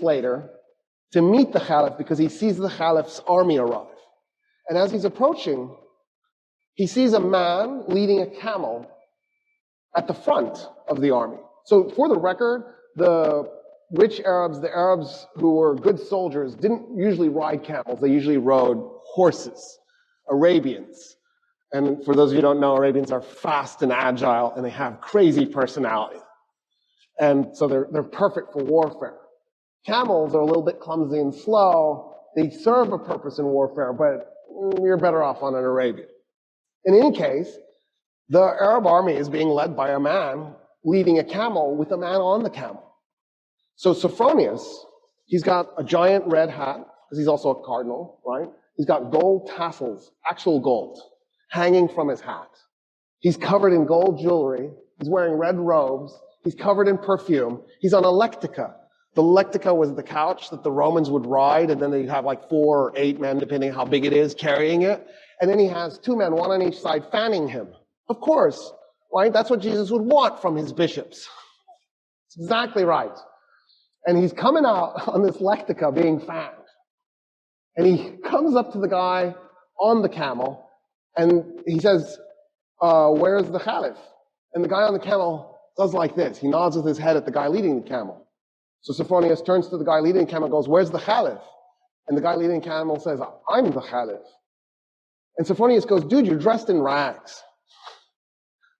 later to meet the Caliph because he sees the Caliph's army arrive. And as he's approaching, he sees a man leading a camel at the front of the army. So for the record, the rich Arabs, the Arabs who were good soldiers, didn't usually ride camels. They usually rode horses, Arabians. And for those of you who don't know, Arabians are fast and agile, and they have crazy personality. And so they're perfect for warfare. Camels are a little bit clumsy and slow. They serve a purpose in warfare, but you're better off on an Arabian. In any case, the Arab army is being led by a man leading a camel with a man on the camel. So Sophronius, he's got a giant red hat, because he's also a cardinal, right? He's got gold tassels, actual gold, hanging from his hat. He's covered in gold jewelry. He's wearing red robes. He's covered in perfume. He's on a lectica. The lectica was the couch that the Romans would ride, and then they'd have like 4 or 8 men, depending how big it is, carrying it. And then he has 2 men, one on each side, fanning him. Of course, right? That's what Jesus would want from his bishops. It's exactly right. And he's coming out on this lectica being fanned. And he comes up to the guy on the camel, and he says, where's the Caliph? And the guy on the camel does like this. He nods with his head at the guy leading the camel. So Sophronius turns to the guy leading the camel and goes, where's the Caliph? And the guy leading the camel says, I'm the Caliph. And Sophronius goes, dude, you're dressed in rags.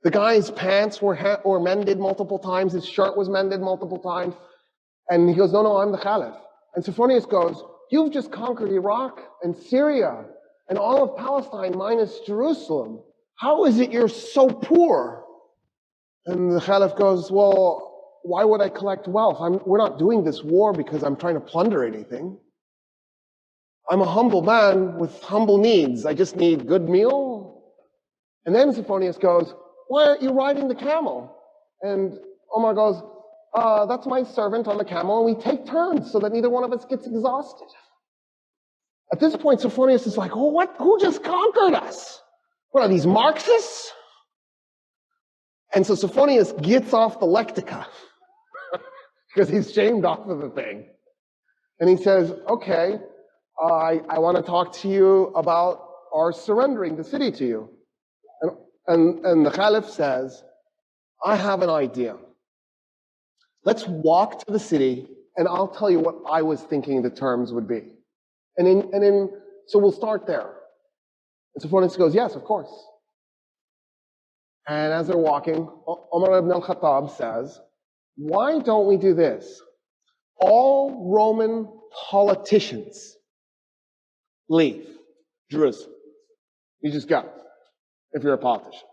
The guy's pants were mended multiple times. His shirt was mended multiple times. And he goes, no, I'm the Caliph. And Sophronius goes, you've just conquered Iraq and Syria and all of Palestine minus Jerusalem. How is it you're so poor? And the Caliph goes, well, why would I collect wealth? We're not doing this war because I'm trying to plunder anything. I'm a humble man with humble needs. I just need good meal. And then Sophronius goes, why aren't you riding the camel? And Omar goes, that's my servant on the camel, and we take turns so that neither one of us gets exhausted. At this point, Sophronius is like, oh, what? Who just conquered us? What are these, Marxists? And so Sophronius gets off the lectica because he's shamed off of the thing. And he says, okay, I want to talk to you about our surrendering the city to you. And the Caliph says, I have an idea. Let's walk to the city, and I'll tell you what I was thinking the terms would be. So we'll start there. And Sophronius goes, yes, of course. And as they're walking, Umar ibn al-Khattab says, why don't we do this? All Roman politicians leave Jerusalem. You just go, if you're a politician.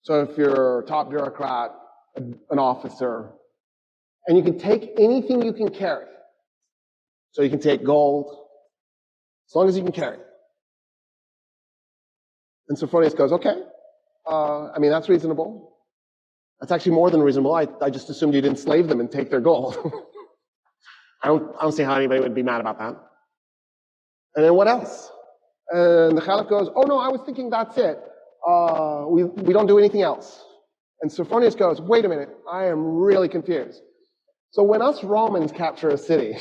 So if you're a top bureaucrat, an officer, and you can take anything you can carry. So you can take gold, as long as you can carry it. And Sophronius goes, okay, that's reasonable. That's actually more than reasonable. I just assumed you'd enslave them and take their gold. I don't see how anybody would be mad about that. And then what else? And the Caliph goes, oh no, I was thinking that's it. We don't do anything else. And Sophronius goes, wait a minute, I am really confused. So when us Romans capture a city,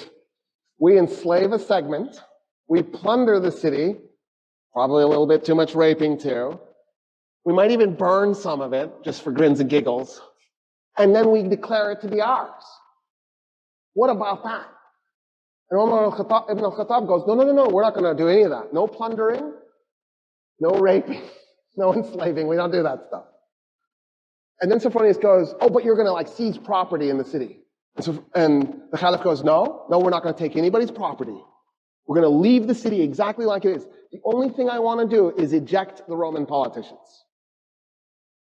we enslave a segment, we plunder the city, probably a little bit too much raping too. We might even burn some of it, just for grins and giggles. And then we declare it to be ours. What about that? And Umar ibn al-Khattab goes, no, we're not going to do any of that. No plundering, no raping, no enslaving. We don't do that stuff. And then Sophronius goes, oh, but you're going to seize property in the city. And the Caliph goes, no, we're not going to take anybody's property. We're going to leave the city exactly like it is. The only thing I want to do is eject the Roman politicians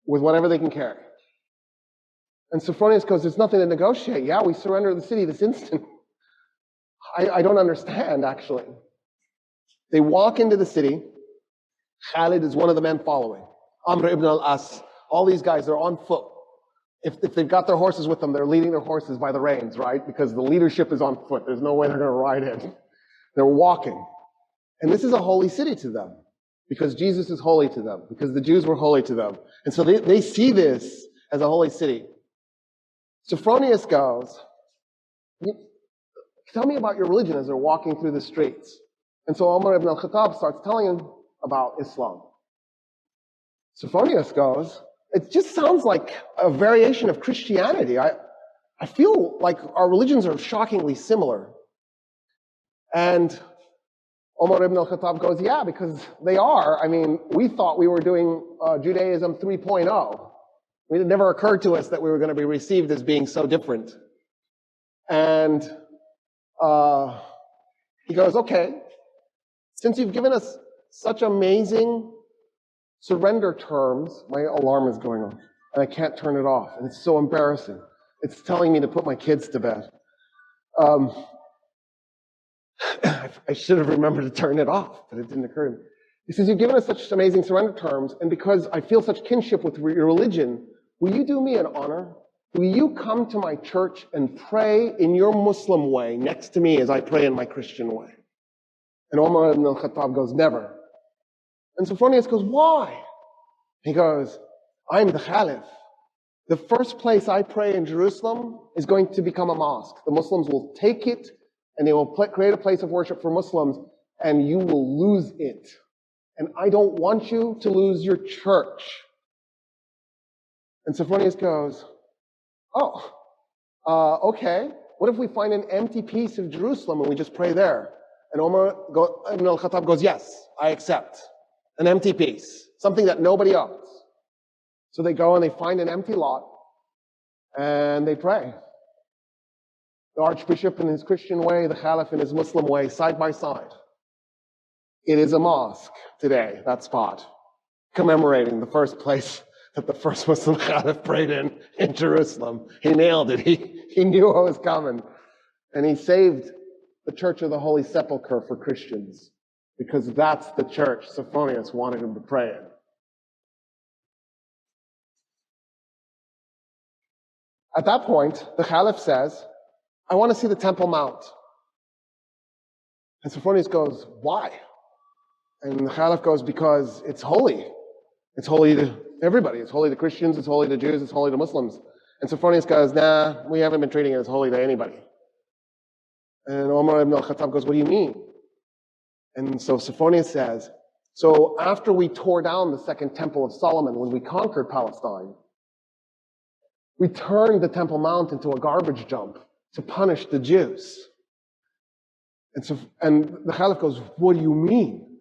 with whatever they can carry. And Sophronius goes, there's nothing to negotiate. Yeah, we surrender the city this instant. I don't understand, actually. They walk into the city. Khalid is one of the men following. Amr ibn al-As. All these guys are on foot. If they've got their horses with them, they're leading their horses by the reins, right? Because the leadership is on foot. There's no way they're going to ride in. They're walking. And this is a holy city to them. Because Jesus is holy to them. Because the Jews were holy to them. And so they see this as a holy city. Sophronius goes, tell me about your religion as they're walking through the streets. And so Umar ibn al-Khattab starts telling him about Islam. Sophonius goes, it just sounds like a variation of Christianity. I feel like our religions are shockingly similar. And Umar ibn al-Khattab goes, yeah, because they are. I mean, we thought we were doing Judaism 3.0. It never occurred to us that we were going to be received as being so different. And he goes, okay, since you've given us such amazing surrender terms, my alarm is going on, and I can't turn it off, and it's so embarrassing. It's telling me to put my kids to bed. I should have remembered to turn it off, but it didn't occur to me. He says, you've given us such amazing surrender terms, and because I feel such kinship with your religion, will you do me an honor? Will you come to my church and pray in your Muslim way next to me as I pray in my Christian way? And Umar ibn al-Khattab goes, never. And Sophonius goes, why? He goes, I'm the Caliph. The first place I pray in Jerusalem is going to become a mosque. The Muslims will take it and they will create a place of worship for Muslims, and you will lose it. And I don't want you to lose your church. And Sophonius goes, okay. What if we find an empty piece of Jerusalem and we just pray there? And Umar ibn al-Khattab goes, yes, I accept. An empty piece, something that nobody owns. So they go and they find an empty lot and they pray. The Archbishop in his Christian way, the Caliph in his Muslim way, side by side. It is a mosque today, that spot, commemorating the first place that the first Muslim Caliph prayed in Jerusalem. He nailed it. He knew what was coming. And he saved the Church of the Holy Sepulchre for Christians, because that's the church Sophonius wanted him to pray in. At that point, the Caliph says, I want to see the Temple Mount. And Sophonius goes, why? And the Caliph goes, because it's holy. It's holy to everybody. It's holy to Christians, it's holy to Jews, it's holy to Muslims. And Sophonius goes, nah, we haven't been treating it as holy to anybody. And Umar ibn al-Khattab goes, what do you mean? And so Sophonius says, so after we tore down the second temple of Solomon, when we conquered Palestine, we turned the Temple Mount into a garbage dump to punish the Jews. And the Caliph goes, what do you mean?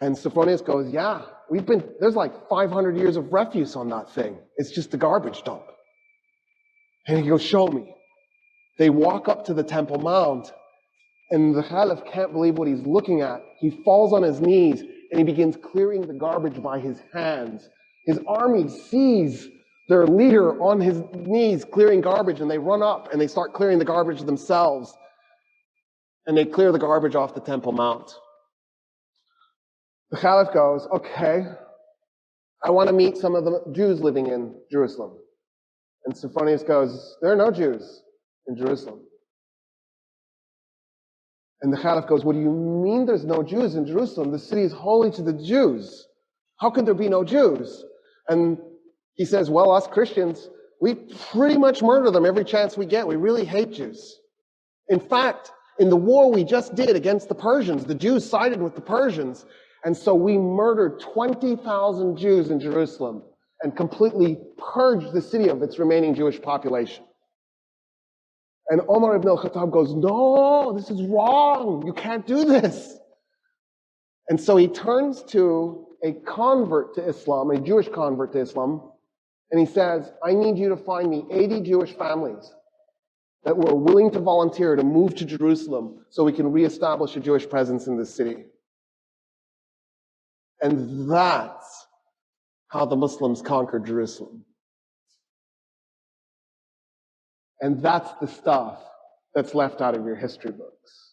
And Sophonius goes, yeah, there's like 500 years of refuse on that thing. It's just a garbage dump. And he goes, show me. They walk up to the Temple Mount, and the Caliph can't believe what he's looking at. He falls on his knees, and he begins clearing the garbage by his hands. His army sees their leader on his knees clearing garbage, and they run up, and they start clearing the garbage themselves. And they clear the garbage off the Temple Mount. The Caliph goes, okay, I want to meet some of the Jews living in Jerusalem. And Sophonius goes, there are no Jews in Jerusalem. And the Caliph goes, what do you mean there's no Jews in Jerusalem? The city is holy to the Jews. How could there be no Jews? And he says, well, us Christians, we pretty much murder them every chance we get. We really hate Jews. In fact, in the war we just did against the Persians, the Jews sided with the Persians. And so we murdered 20,000 Jews in Jerusalem and completely purged the city of its remaining Jewish population. And Umar ibn al-Khattab goes, no, this is wrong. You can't do this. And so he turns to a convert to Islam, a Jewish convert to Islam, and he says, I need you to find me 80 Jewish families that were willing to volunteer to move to Jerusalem so we can reestablish a Jewish presence in this city. And that's how the Muslims conquered Jerusalem. And that's the stuff that's left out of your history books.